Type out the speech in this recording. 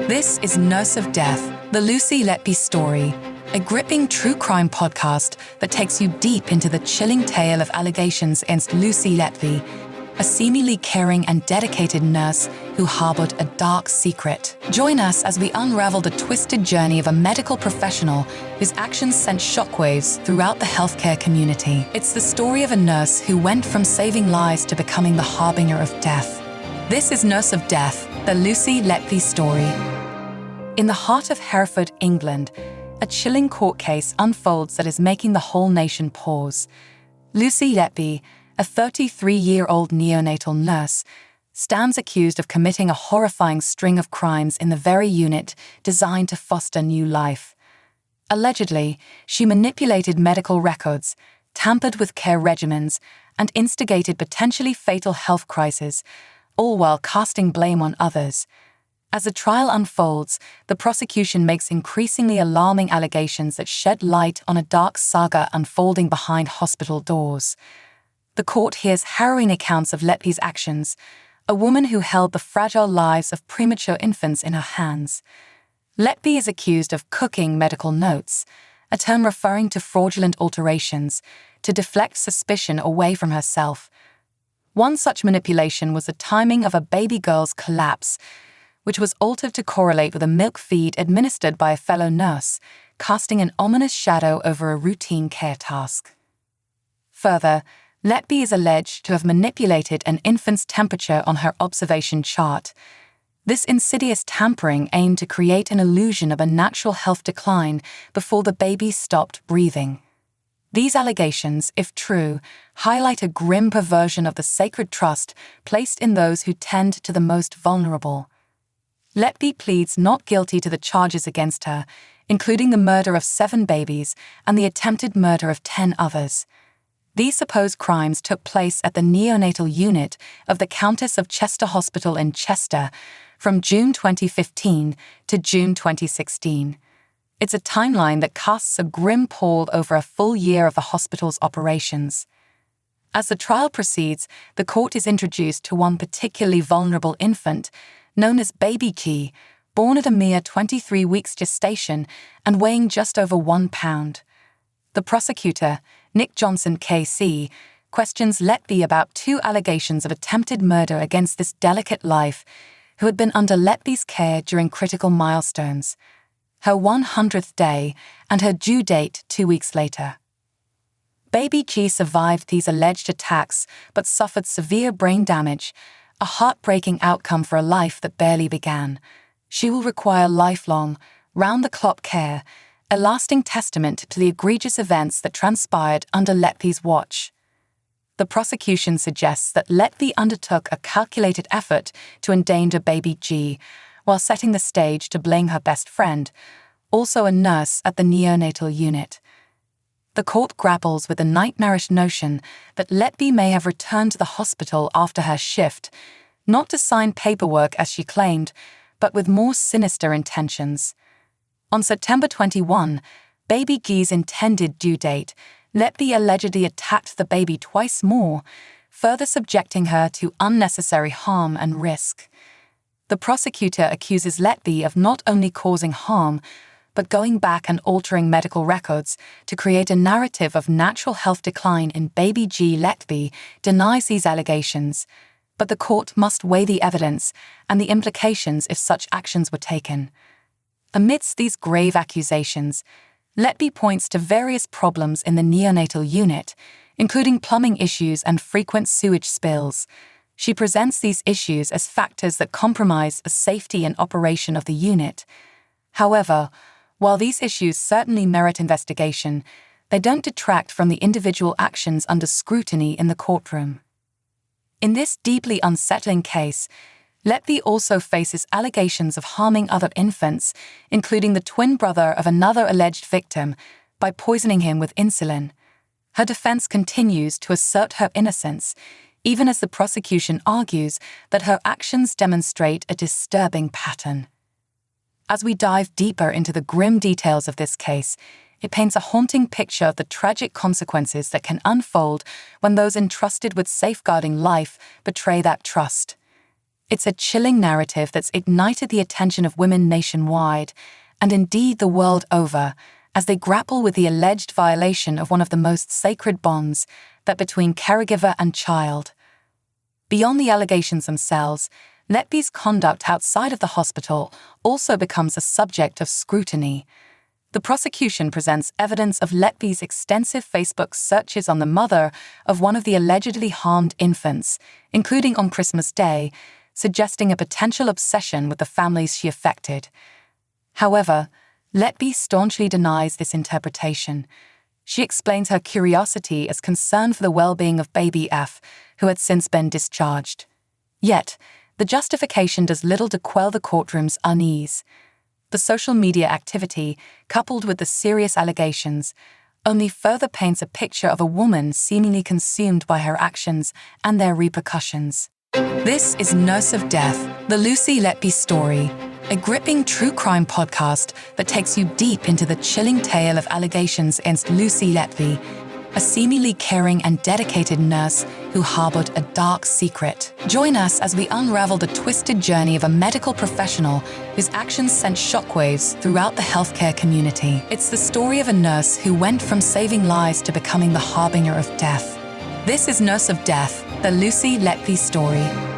This is Nurse of Death, the Lucy Letby story, a gripping true crime podcast that takes you deep into the chilling tale of allegations against Lucy Letby, a seemingly caring and dedicated nurse who harbored a dark secret. Join us as we unravel the twisted journey of a medical professional whose actions sent shockwaves throughout the healthcare community. It's the story of a nurse who went from saving lives to becoming the harbinger of death. This is Nurse of Death, the Lucy Letby story. In the heart of Hereford, England, a chilling court case unfolds that is making the whole nation pause. Lucy Letby, a 33-year-old neonatal nurse, stands accused of committing a horrifying string of crimes in the very unit designed to foster new life. Allegedly, she manipulated medical records, tampered with care regimens, and instigated potentially fatal health crises, all while casting blame on others. As the trial unfolds, the prosecution makes increasingly alarming allegations that shed light on a dark saga unfolding behind hospital doors. The court hears harrowing accounts of Letby's actions, a woman who held the fragile lives of premature infants in her hands. Letby is accused of cooking medical notes, a term referring to fraudulent alterations, to deflect suspicion away from herself. One such manipulation was the timing of a baby girl's collapse, which was altered to correlate with a milk feed administered by a fellow nurse, casting an ominous shadow over a routine care task. Further, Letby is alleged to have manipulated an infant's temperature on her observation chart. This insidious tampering aimed to create an illusion of a natural health decline before the baby stopped breathing. These allegations, if true, highlight a grim perversion of the sacred trust placed in those who tend to the most vulnerable. Letby pleads not guilty to the charges against her, including the murder of 7 babies and the attempted murder of 10 others. These supposed crimes took place at the neonatal unit of the Countess of Chester Hospital in Chester from June 2015 to June 2016. It's a timeline that casts a grim pall over a full year of the hospital's operations. As the trial proceeds, the court is introduced to one particularly vulnerable infant, known as Baby G, born at a mere 23 weeks gestation and weighing just over 1 pound. The prosecutor, Nick Johnson KC, questions Letby about 2 allegations of attempted murder against this delicate life, who had been under Letby's care during critical milestones, her 100th day and her due date 2 weeks later. Baby G survived these alleged attacks but suffered severe brain damage, a heartbreaking outcome for a life that barely began. She will require lifelong, round-the-clock care, a lasting testament to the egregious events that transpired under Letby's watch. The prosecution suggests that Letby undertook a calculated effort to endanger Baby G, while setting the stage to blame her best friend, also a nurse at the neonatal unit. The court grapples with the nightmarish notion that Letby may have returned to the hospital after her shift, not to sign paperwork as she claimed, but with more sinister intentions. On September 21, Baby G's intended due date, Letby allegedly attacked the baby twice more, further subjecting her to unnecessary harm and risk. The prosecutor accuses Letby of not only causing harm, but going back and altering medical records to create a narrative of natural health decline in Baby G. Letby denies these allegations, but the court must weigh the evidence and the implications if such actions were taken. Amidst these grave accusations, Letby points to various problems in the neonatal unit, including plumbing issues and frequent sewage spills. She presents these issues as factors that compromise the safety and operation of the unit. However, while these issues certainly merit investigation, they don't detract from the individual actions under scrutiny in the courtroom. In this deeply unsettling case, Letby also faces allegations of harming other infants, including the twin brother of another alleged victim, by poisoning him with insulin. Her defense continues to assert her innocence, even as the prosecution argues that her actions demonstrate a disturbing pattern. As we dive deeper into the grim details of this case, it paints a haunting picture of the tragic consequences that can unfold when those entrusted with safeguarding life betray that trust. It's a chilling narrative that's ignited the attention of women nationwide, and indeed the world over, as they grapple with the alleged violation of one of the most sacred bonds, that between caregiver and child. Beyond the allegations themselves, Letby's conduct outside of the hospital also becomes a subject of scrutiny. The prosecution presents evidence of Letby's extensive Facebook searches on the mother of one of the allegedly harmed infants, including on Christmas Day, suggesting a potential obsession with the families she affected. However, Letby staunchly denies this interpretation. She explains her curiosity as concern for the well-being of baby F, who had since been discharged. Yet, the justification does little to quell the courtroom's unease. The social media activity, coupled with the serious allegations, only further paints a picture of a woman seemingly consumed by her actions and their repercussions. This is Nurse of Death, the Lucy Letby story, a gripping true crime podcast that takes you deep into the chilling tale of allegations against Lucy Letby, a seemingly caring and dedicated nurse who harbored a dark secret. Join us as we unravel the twisted journey of a medical professional whose actions sent shockwaves throughout the healthcare community. It's the story of a nurse who went from saving lives to becoming the harbinger of death. This is Nurse of Death, the Lucy Letby story.